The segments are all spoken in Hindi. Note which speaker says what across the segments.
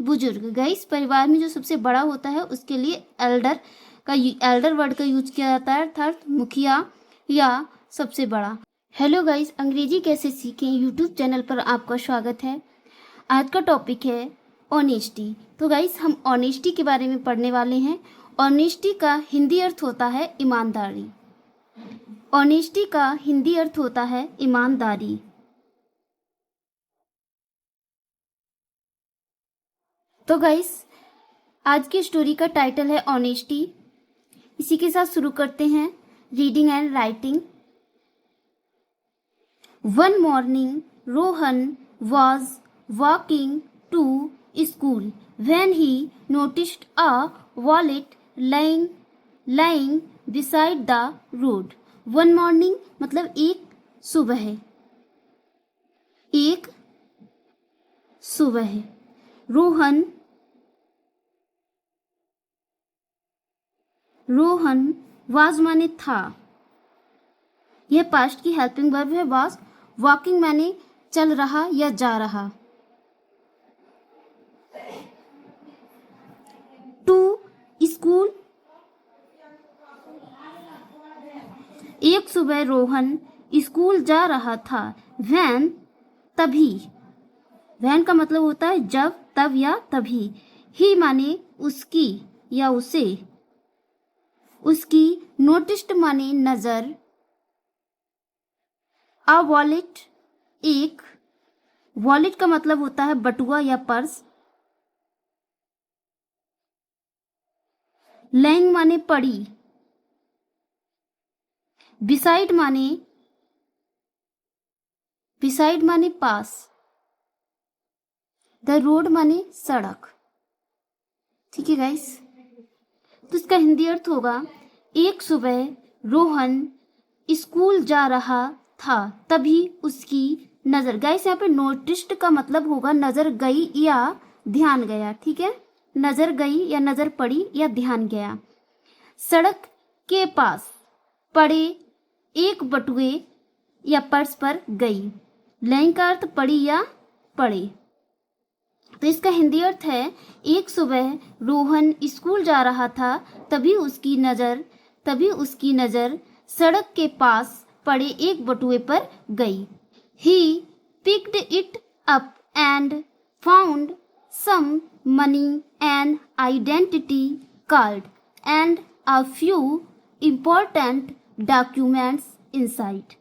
Speaker 1: बुजुर्ग। गाइस परिवार में जो सबसे बड़ा होता है उसके लिए एल्डर वर्ड का यूज किया जाता है, अर्थात मुखिया या सबसे बड़ा। हेलो गाइस, अंग्रेजी कैसे सीखें यूट्यूब चैनल पर आपका स्वागत है। आज का टॉपिक है ऑनेस्टी। तो गाइस हम ऑनेस्टी के बारे में पढ़ने वाले हैं। ऑनेस्टी का हिंदी अर्थ होता है ईमानदारी। ऑनेस्टी का हिंदी अर्थ होता है ईमानदारी। तो गाइस आज की स्टोरी का टाइटल है ऑनेस्टी। इसी के साथ शुरू करते हैं reading and writing. One morning Rohan was walking to school when he noticed a wallet lying beside the road. One morning मतलब एक सुबह। रोहन वाज माने था, यह पास्ट की हेल्पिंग वर्ब है। वाज वॉकिंग माने चल रहा या जा रहा। टू स्कूल एक सुबह रोहन स्कूल जा रहा था। वैन तभी, वैन का मतलब होता है जब, तब या तभी। ही माने उसकी या उसे, उसकी। नोटिस्ड माने नजर। अ वॉलेट एक, वॉलेट का मतलब होता है बटुआ या पर्स। लैंग माने पड़ी। बिसाइड माने पास। द रोड माने सड़क। ठीक है गाइस, तो इसका हिंदी अर्थ होगा एक सुबह रोहन स्कूल जा रहा था तभी उसकी नजर। गाइस यहाँ पे नोटिस्ड का मतलब होगा नजर गई या ध्यान गया। ठीक है, नजर गई या नजर पड़ी या ध्यान गया। सड़क के पास पड़े एक बटुए या पर्स पर गई। लैंग का अर्थ पड़ी या पड़े। तो इसका हिंदी अर्थ है एक सुबह रोहन स्कूल जा रहा था तभी उसकी नजर सड़क के पास पड़े एक बटुए पर गई। He picked it up and found some money and identity card and a few important documents inside.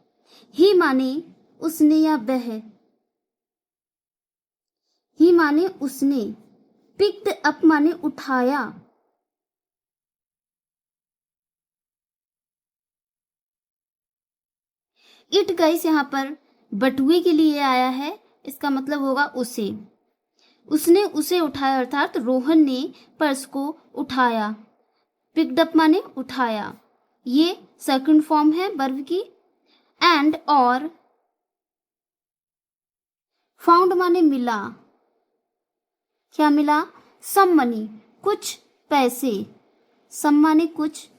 Speaker 1: He माने उसने या वह, ही माने उसने। picked up माने उठाया। इट गाइस यहाँ पर बटुए के लिए आया है, इसका मतलब होगा उसे। उसने उसे उठाया, अर्थात रोहन ने पर्स को उठाया। पिक्ड अप माने उठाया, ये सेकंड फॉर्म है वर्ब की। एंड और फाउंड माने मिला। क्या मिला? सम मनी कुछ पैसे। सम माने कुछ,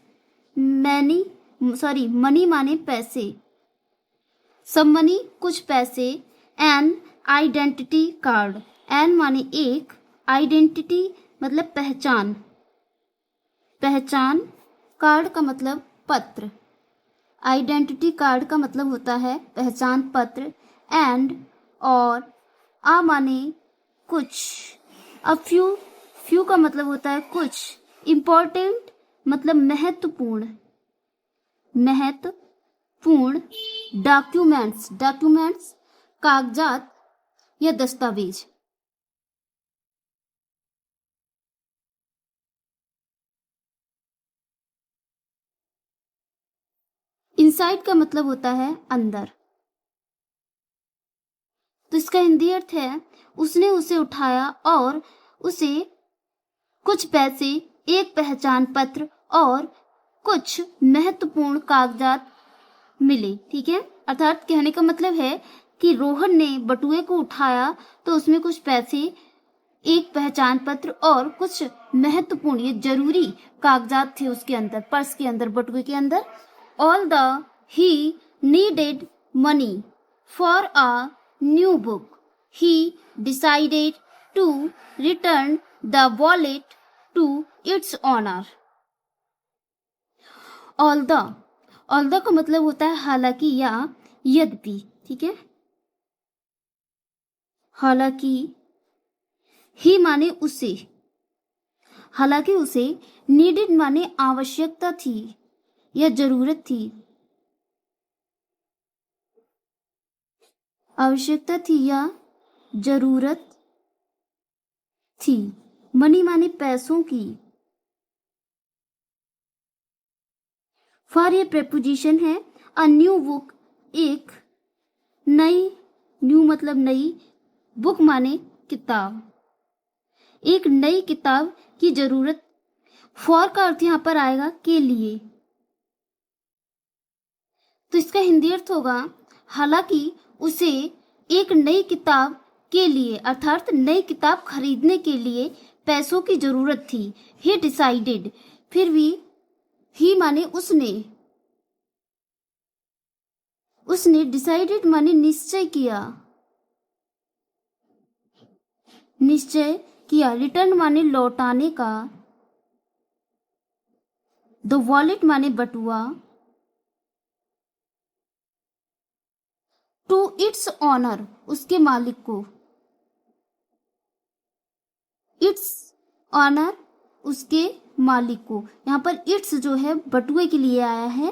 Speaker 1: मनी माने पैसे। सम मनी कुछ पैसे। एन आइडेंटिटी कार्ड, एन माने एक, आइडेंटिटी मतलब पहचान, कार्ड का मतलब पत्र। आइडेंटिटी कार्ड का मतलब होता है पहचान पत्र। एंड और आ माने कुछ। अब फ्यू का मतलब होता है कुछ। इम्पोर्टेंट मतलब महत्वपूर्ण। डॉक्यूमेंट्स कागजात या दस्तावेज। इनसाइड का मतलब होता है अंदर। तो इसका हिंदी अर्थ है उसने उसे उठाया और उसे कुछ पैसे, एक पहचान पत्र और कुछ महत्वपूर्ण कागजात मिले। ठीक है, अर्थात कहने का मतलब है कि रोहन ने बटुए को उठाया तो उसमें कुछ पैसे, एक पहचान पत्र और कुछ महत्वपूर्ण, ये जरूरी कागजात थे उसके अंदर, पर्स के अंदर, बटुए के अंदर। Although he needed money for a new book, he decided to return the wallet to its owner. Although का मतलब होता है हालांकि या यद्यपि, ठीक है। हालांकि ही माने उसे, हालांकि उसे, नीडेड माने आवश्यकता थी या जरूरत थी, आवश्यकता थी या जरूरत थी। मनी माने पैसों की। फॉर ये प्रेपोजिशन है। अ न्यू बुक, एक नई, न्यू मतलब नई, बुक माने किताब, एक नई किताब की जरूरत। फॉर का अर्थ यहाँ पर आएगा के लिए, तो इसका हिंदी अर्थ होगा हालांकि उसे एक नई किताब के लिए, अर्थात नई किताब खरीदने के लिए पैसों की जरूरत थी। ही डिसाइडेड, फिर भी ही माने उसने डिसाइडेड माने निश्चय किया। रिटर्न माने लौटाने का। द वॉलेट माने बटुआ। टू इट्स ऑनर, उसके मालिक को। इट्स ऑनर, उसके मालिक को। यहाँ पर इट्स जो है बटुए के लिए आया है,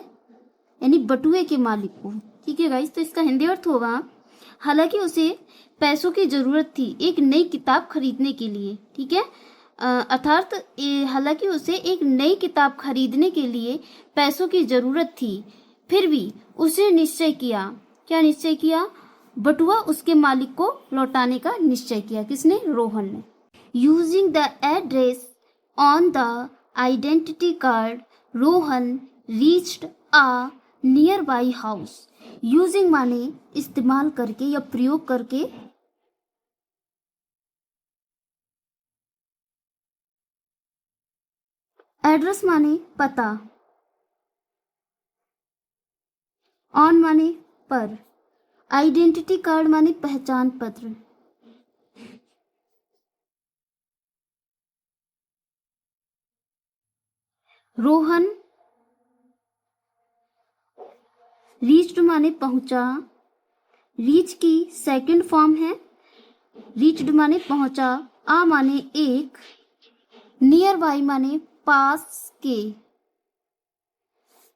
Speaker 1: यानी बटुए के मालिक को। ठीक है गाइस, तो इसका हिंदी अर्थ होगा हालांकि उसे पैसों की जरूरत थी एक नई किताब खरीदने के लिए। ठीक है, अर्थात हालांकि उसे एक नई किताब खरीदने के लिए पैसों की जरूरत थी, फिर भी उसने निश्चय किया। क्या निश्चय किया? बटुआ उसके मालिक को लौटाने का निश्चय किया। किसने? रोहन ने। Using the address on the identity card, Rohan reached a near by house. Using माने इस्तेमाल करके या प्रयोग करके। एड्रेस माने पता। ऑन माने पर। आइडेंटिटी कार्ड माने पहचान पत्र। रोहन रीच्ड माने पहुंचा। रीच की सेकंड फॉर्म है, रीच्ड माने पहुंचा। आ माने एक। नियर बाई माने पास के।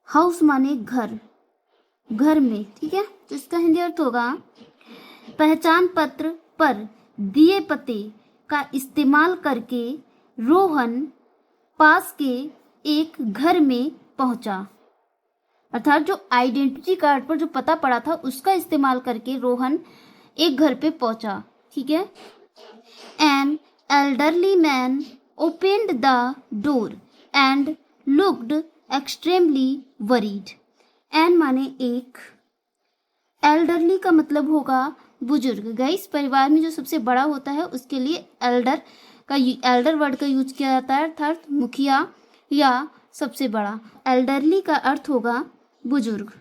Speaker 1: हाउस माने घर, घर में। ठीक है, तो इसका हिंदी अर्थ होगा पहचान पत्र पर दिए पते का इस्तेमाल करके रोहन पास के एक घर में पहुंचा। अर्थात जो आइडेंटिटी कार्ड पर जो पता पड़ा था उसका इस्तेमाल करके रोहन एक घर पे पहुंचा। ठीक है। An elderly man opened the door and looked extremely worried. An माने एक, एल्डरली का मतलब होगा बुजुर्ग। गाइस, परिवार में जो सबसे बड़ा होता है उसके लिए एल्डर वर्ड का यूज किया जाता है, अर्थात मुखिया या सबसे बड़ा। एल्डरली का अर्थ होगा बुजुर्ग,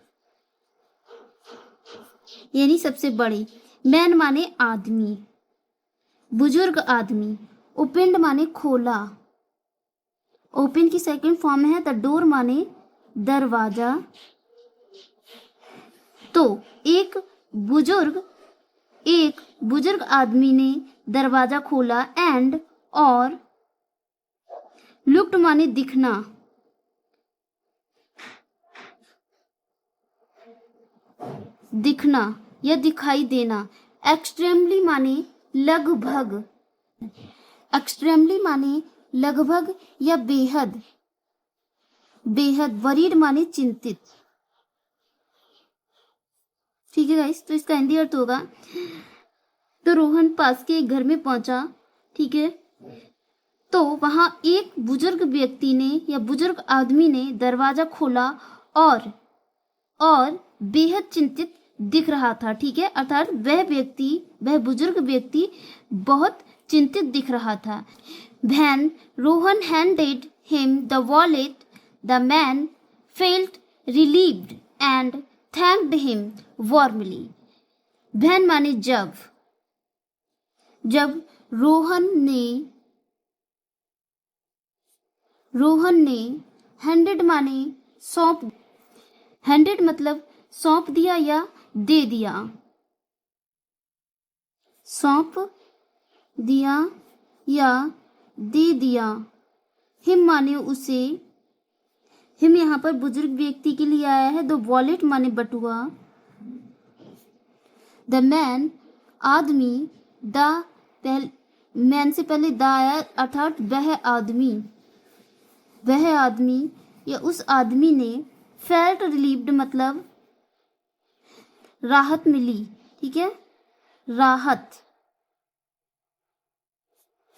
Speaker 1: यानी सबसे बड़े। मैन माने आदमी, बुजुर्ग आदमी। ओपेंड माने खोला। ओपन की सेकंड फॉर्म है द डोर माने दरवाजा। तो एक बुजुर्ग आदमी ने दरवाजा खोला। एंड और लुक्ड माने दिखना। दिखना या दिखाई देना। एक्सट्रीमली माने लगभग। एक्सट्रीमली माने लगभग या बेहद। बेहद। वरीड माने चिंतित। ठीक है गाइस, तो इसका हिंदी अर्थ होगा तो रोहन पास के एक घर में पहुंचा। ठीक है, तो वहां एक बुजुर्ग व्यक्ति ने या बुजुर्ग आदमी ने दरवाजा खोला और बेहद चिंतित दिख रहा था। ठीक है, अर्थात वह बुजुर्ग व्यक्ति बहुत चिंतित दिख रहा था। When Rohan handed him the wallet, the man felt relieved and thanked him warmly. When माने जब रोहन ने हैंडेड माने सौंप, हैंडेड मतलब सौंप दिया या दे दिया, सौंप दिया या दे दिया। हिम माने उसे, हिम यहाँ पर बुजुर्ग व्यक्ति के लिए आया है। द वॉलेट माने बटुआ, द मैन आदमी, द मैन से पहले द आया अर्थात वह आदमी, वह आदमी या उस आदमी ने फेल्ट रिलीव्ड मतलब राहत मिली, ठीक है,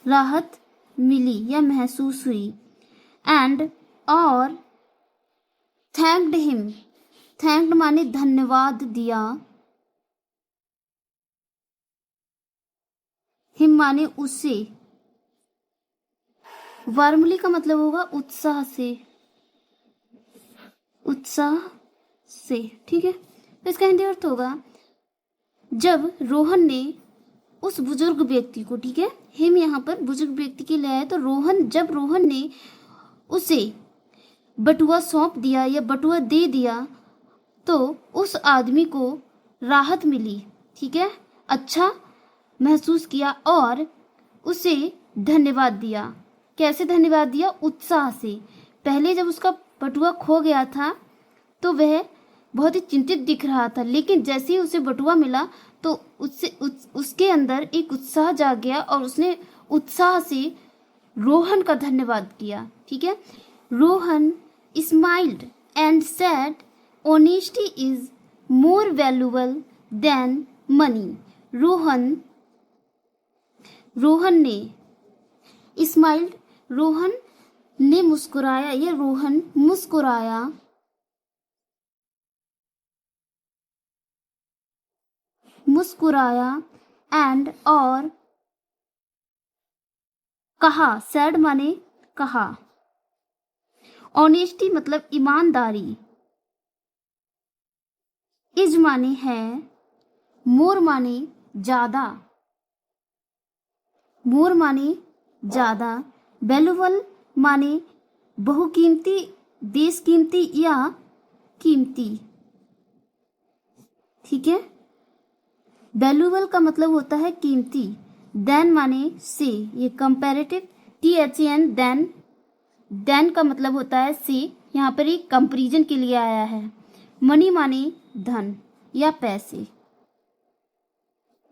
Speaker 1: राहत मिली या महसूस हुई। एंड और थैंक्ड हिम, थैंक्ड माने धन्यवाद दिया, हिम माने उसे, वार्मली का मतलब होगा उत्साह से, उत्साह से, ठीक है। तो इसका हिंदी अर्थ होगा जब रोहन ने उस बुजुर्ग व्यक्ति को, ठीक है, हिम यहाँ पर बुजुर्ग व्यक्ति के लिए आया, तो जब रोहन ने उसे बटुआ सौंप दिया या बटुआ दे दिया तो उस आदमी को राहत मिली, ठीक है, अच्छा महसूस किया और उसे धन्यवाद दिया। कैसे धन्यवाद दिया? उत्साह से। पहले जब उसका बटुआ खो गया था तो वह बहुत ही चिंतित दिख रहा था, लेकिन जैसे ही उसे बटुआ मिला तो उसके अंदर एक उत्साह जाग गया और उसने उत्साह से रोहन का धन्यवाद किया, ठीक है। Rohan smiled and said honesty is more valuable then money. Rohan ने स्माइल्ड, रोहन ने मुस्कुराया या रोहन मुस्कुराया एंड और कहा, सैड माने कहा, ऑनेस्टी मतलब ईमानदारी, इज माने है, मोर माने ज्यादा, मोर माने ज्यादा, वैल्यूएबल माने बहुकीमती, बेशकीमती या कीमती, ठीक है। वैल्यूएबल का मतलब होता है कीमती, देन माने से, ये कंपैरेटिव, THEN देन का मतलब होता है से, यहाँ पर एक कंपैरिजन के लिए आया है। मनी माने धन या पैसे।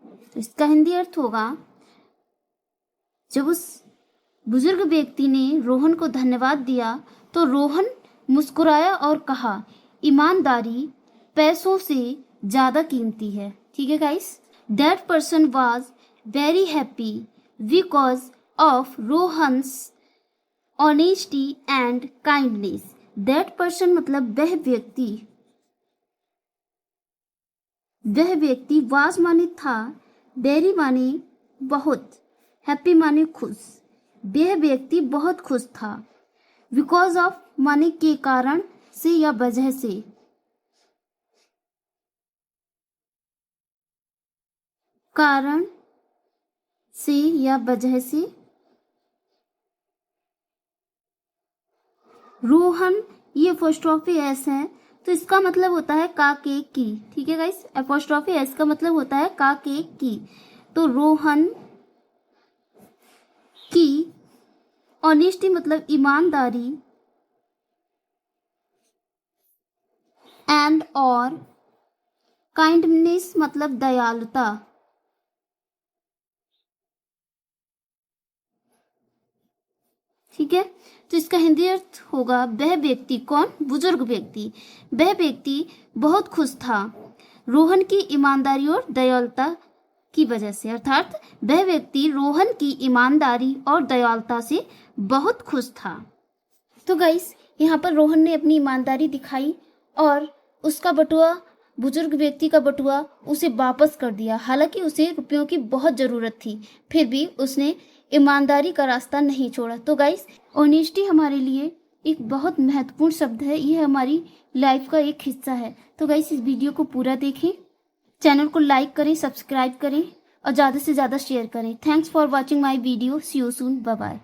Speaker 1: तो इसका हिंदी अर्थ होगा जब उस बुजुर्ग व्यक्ति ने रोहन को धन्यवाद दिया तो रोहन मुस्कुराया और कहा, ईमानदारी पैसों से ज्यादा कीमती है, ठीक है guys. That person was very happy because of Rohan's honesty and kindness. That person मतलब वह व्यक्ति, वाज माने था, वेरी माने बहुत, हैप्पी माने खुश, वह व्यक्ति बहुत खुश था, बिकॉज ऑफ माने के कारण से या वजह से, कारण से या वजह से। रोहन, ये अपोस्ट्रोफी एस है तो इसका मतलब होता है का के की, ठीक है गाइस। अपोस्ट्रोफी एस का मतलब होता है का के की। तो रोहन की ऑनेस्टी मतलब ईमानदारी, एंड और काइंडनेस मतलब दयालुता, ठीक है। तो इसका हिंदी अर्थ होगा वह व्यक्ति, कौन? बुजुर्ग व्यक्ति, वह व्यक्ति बहुत खुश था रोहन की ईमानदारी और दयालुता की वजह से, अर्थात वह व्यक्ति रोहन की ईमानदारी और दयालुता से बहुत खुश था। तो गाइस यहाँ पर रोहन ने अपनी ईमानदारी दिखाई और उसका बटुआ, बुजुर्ग व्यक्ति का बटुआ उसे वापस कर दिया। हालांकि उसे रुपयों की बहुत ज़रूरत थी, फिर भी उसने ईमानदारी का रास्ता नहीं छोड़ा। तो गाइस ऑनेस्टी हमारे लिए एक बहुत महत्वपूर्ण शब्द है, यह हमारी लाइफ का एक हिस्सा है। तो गाइस इस वीडियो को पूरा देखें, चैनल को लाइक करें, सब्सक्राइब करें और ज़्यादा से ज़्यादा शेयर करें। Thanks for watching my video. See you soon. Bye bye.